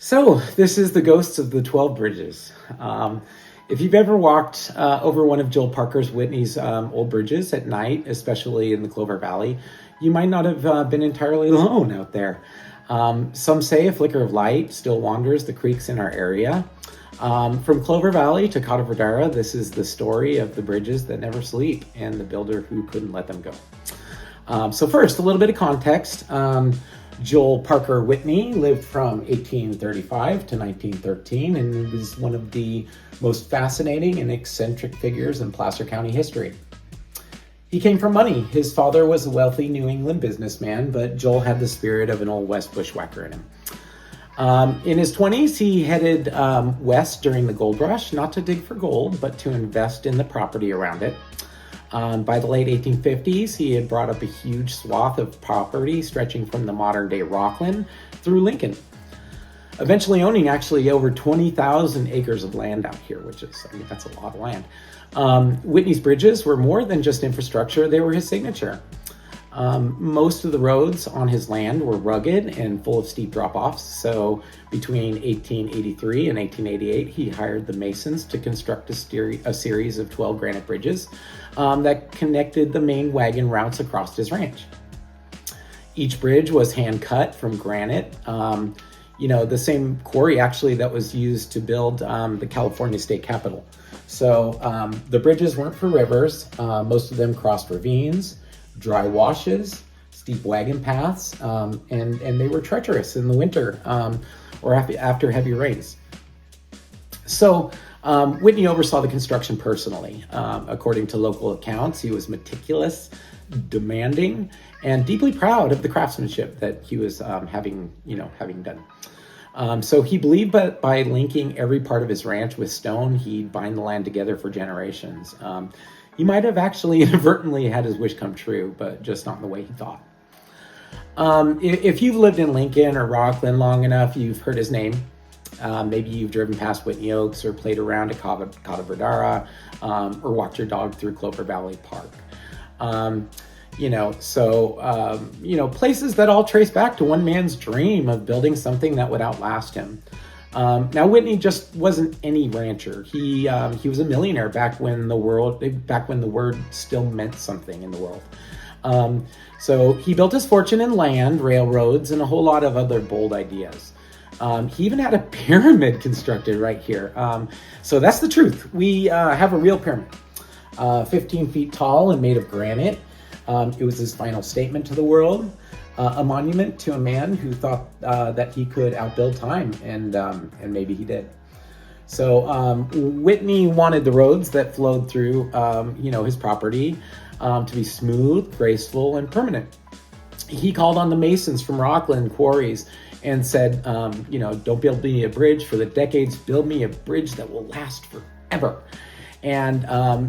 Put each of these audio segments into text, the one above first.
So this is the ghosts of the 12 bridges. If you've ever walked over one of Joel Parker's Whitney's old bridges at night, especially in the Clover Valley, you might not have been entirely alone out there. Some say a flicker of light still wanders the creeks in our area. From Clover Valley to Cata Verdara, this is the story of the bridges that never sleep and the builder who couldn't let them go. So first, a little bit of context. Joel Parker Whitney lived from 1835 to 1913 and was one of the most fascinating and eccentric figures in Placer County history. He came from money. His father was a wealthy New England businessman, but Joel had the spirit of an Old West bushwhacker in him. In his 20s, he headed west during the gold rush, not to dig for gold, but to invest in the property around it. By the late 1850s, he had brought up a huge swath of property stretching from the modern-day Rockland through Lincoln, eventually owning actually over 20,000 acres of land out here, which is, that's a lot of land. Whitney's bridges were more than just infrastructure, they were his signature. Most of the roads on his land were rugged and full of steep drop-offs, so between 1883 and 1888, he hired the masons to construct a series of 12 granite bridges that connected the main wagon routes across his ranch. Each bridge was hand-cut from granite, the same quarry actually that was used to build the California State Capitol. So the bridges weren't for rivers, most of them crossed ravines, dry washes, steep wagon paths, and they were treacherous in the winter or after heavy rains. So Whitney oversaw the construction personally. According to local accounts, he was meticulous, demanding, and deeply proud of the craftsmanship that he was having done. So he believed that by linking every part of his ranch with stone, he'd bind the land together for generations. He might have actually inadvertently had his wish come true, but just not in the way he thought. If you've lived in Lincoln or Rockland long enough, you've heard his name. Maybe you've driven past Whitney Oaks or played around at Cata Verdara, or walked your dog through Clover Valley Park. Places that all trace back to one man's dream of building something that would outlast him. Now Whitney just wasn't any rancher. He was a millionaire back when the word still meant something in the world. So he built his fortune in land, railroads, and a whole lot of other bold ideas. He even had a pyramid constructed right here. So that's the truth. We have a real pyramid, 15 feet tall and made of granite. It was his final statement to the world. A monument to a man who thought that he could outbuild time, and maybe he did. So Whitney wanted the roads that flowed through, his property to be smooth, graceful, and permanent. He called on the masons from Rockland quarries and said, don't build me a bridge for the decades, build me a bridge that will last forever. And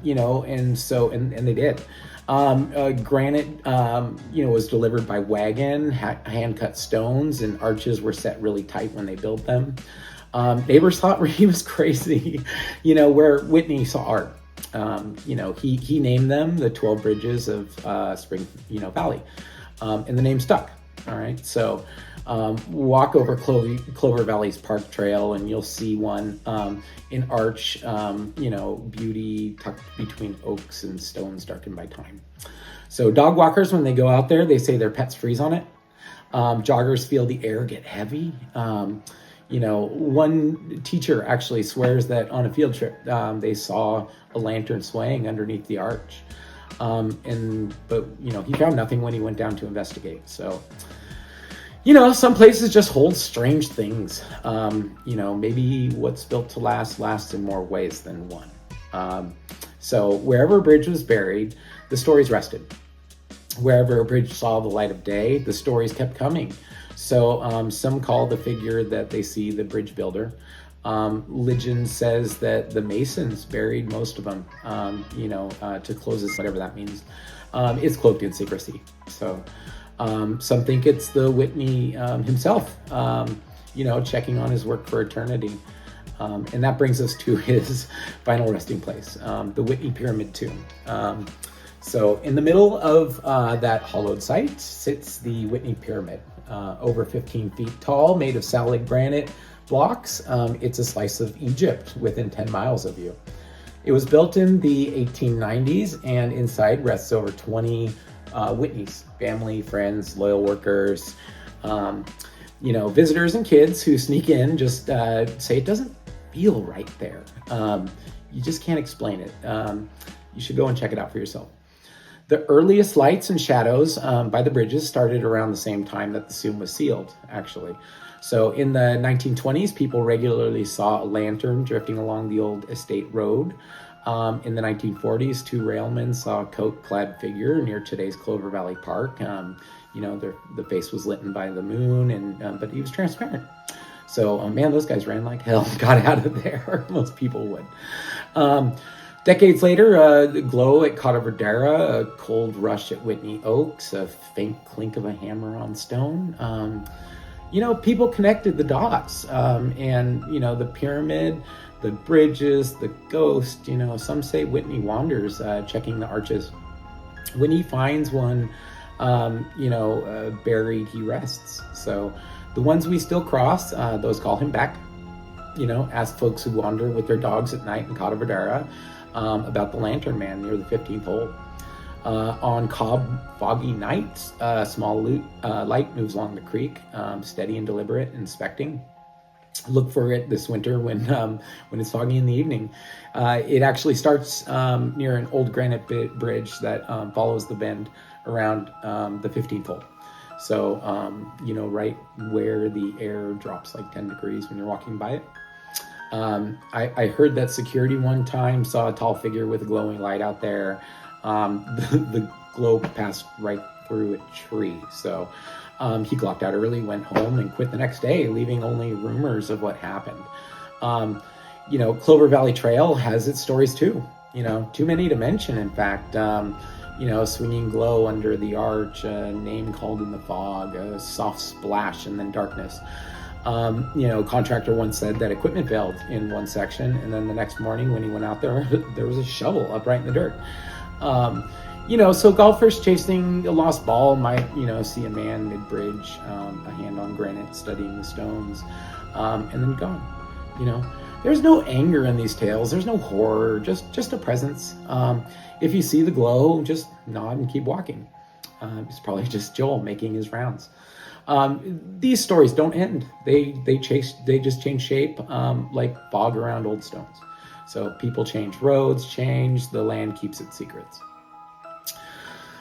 they did. Granite, was delivered by wagon, hand-cut stones, and arches were set really tight when they built them. Neighbors thought he was crazy, where Whitney saw art. He named them the 12 Bridges of Spring, Valley, and the name stuck. All right, so walk over Clover Valley's Park Trail and you'll see one in arch, beauty tucked between oaks and stones darkened by time. So dog walkers, when they go out there, they say their pets freeze on it. Joggers feel the air get heavy. One teacher actually swears that on a field trip, they saw a lantern swaying underneath the arch. But he found nothing when he went down to investigate. So, some places just hold strange things. Maybe what's built to lasts in more ways than one. So wherever a bridge was buried, the stories rested. Wherever a bridge saw the light of day, the stories kept coming. So some call the figure that they see the bridge builder. Legend says that the masons buried most of them, to close this, whatever that means. It's cloaked in secrecy. So some think it's the Whitney himself, checking on his work for eternity. And that brings us to his final resting place, the Whitney Pyramid Tomb. So in the middle of that hollowed site sits the Whitney Pyramid, over 15 feet tall, made of solid granite blocks, it's a slice of Egypt within 10 miles of you. It was built in the 1890s, and inside rests over 20 Whitneys, family, friends, loyal workers, visitors and kids who sneak in just say it doesn't feel right there. You just can't explain it. You should go and check it out for yourself. The earliest lights and shadows by the bridges started around the same time that the tomb was sealed, actually. So in the 1920s, people regularly saw a lantern drifting along the old estate road. In the 1940s, two railmen saw a coat-clad figure near today's Clover Valley Park. The face was lit by the moon, but he was transparent. So, man, those guys ran like hell and got out of there. Most people would. Decades later, the glow at Cota Verdera, a cold rush at Whitney Oaks, a faint clink of a hammer on stone. People connected the dots. The pyramid, the bridges, the ghost, some say Whitney wanders, checking the arches. When he finds one, buried, he rests. So the ones we still cross, those call him back. Ask folks who wander with their dogs at night in Cota Verdera about the Lantern Man near the 15th hole. On foggy nights, a small light moves along the creek, steady and deliberate, inspecting. Look for it this winter when it's foggy in the evening. It actually starts near an old granite bridge that follows the bend around the 15th hole. So, right where the air drops like 10 degrees when you're walking by it. I heard that security one time saw a tall figure with a glowing light out there. The glow passed right through a tree. So he clocked out early, went home, and quit the next day, leaving only rumors of what happened. Clover Valley Trail has its stories too. Too many to mention, in fact. A swinging glow under the arch, a name called in the fog, a soft splash, and then darkness. Contractor once said that equipment failed in one section, and then the next morning when he went out there, there was a shovel upright in the dirt. So golfers chasing a lost ball might, see a man mid-bridge, a hand on granite, studying the stones, and then gone. There's no anger in these tales. There's no horror, just a presence. If you see the glow, just nod and keep walking. It's probably just Joel making his rounds. These stories don't end. They just change shape, like fog around old stones. So people change, roads change, the land keeps its secrets.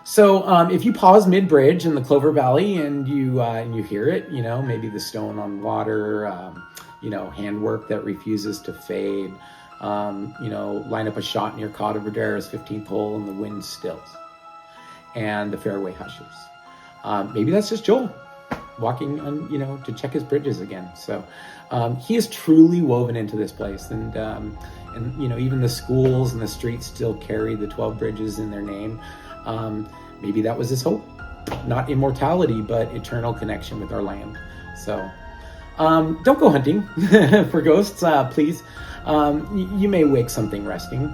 So if you pause mid-bridge in the Clover Valley and you hear it, maybe the stone on water, handwork that refuses to fade, line up a shot near Cota Verdera's 15th hole and the wind stills and the fairway hushes. Maybe that's just Joel walking on, to check his bridges again. So he is truly woven into this place, and even the schools and the streets still carry the 12 bridges in their name. Maybe that was his hope, not immortality, but eternal connection with our land. So don't go hunting for ghosts, please. You may wake something resting.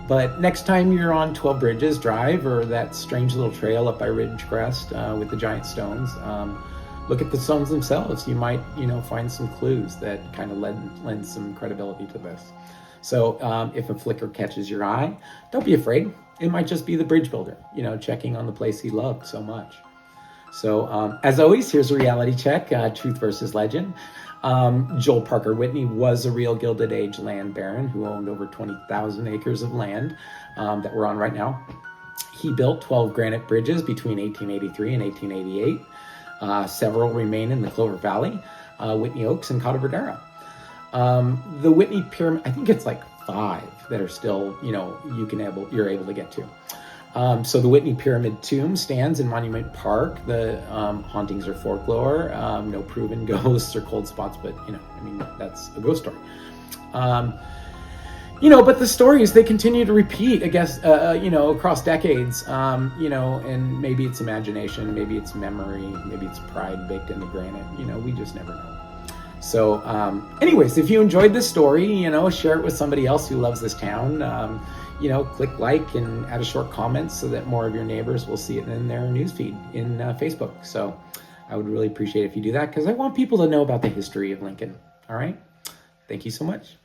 But next time you're on 12 Bridges Drive or that strange little trail up by Ridgecrest with the giant stones, look at the stones themselves. You might, find some clues that kind of lend some credibility to this. So if a flicker catches your eye, don't be afraid. It might just be the bridge builder, checking on the place he loved so much. So as always, here's a reality check, truth versus legend. Joel Parker Whitney was a real Gilded Age land baron who owned over 20,000 acres of land that we're on right now. He built 12 granite bridges between 1883 and 1888. Several remain in the Clover Valley, Whitney Oaks and Cota Verdera. The Whitney Pyramid, I think it's like 5 that are still, you're able to get to. So the Whitney Pyramid Tomb stands in Monument Park. The hauntings are folklore, no proven ghosts or cold spots, but that's a ghost story. But the stories, they continue to repeat, I guess, across decades, and maybe it's imagination, maybe it's memory, maybe it's pride baked in the granite, we just never know. So anyways, if you enjoyed this story, share it with somebody else who loves this town. Click like and add a short comment so that more of your neighbors will see it in their newsfeed in Facebook. So I would really appreciate if you do that because I want people to know about the history of Lincoln. All right. Thank you so much.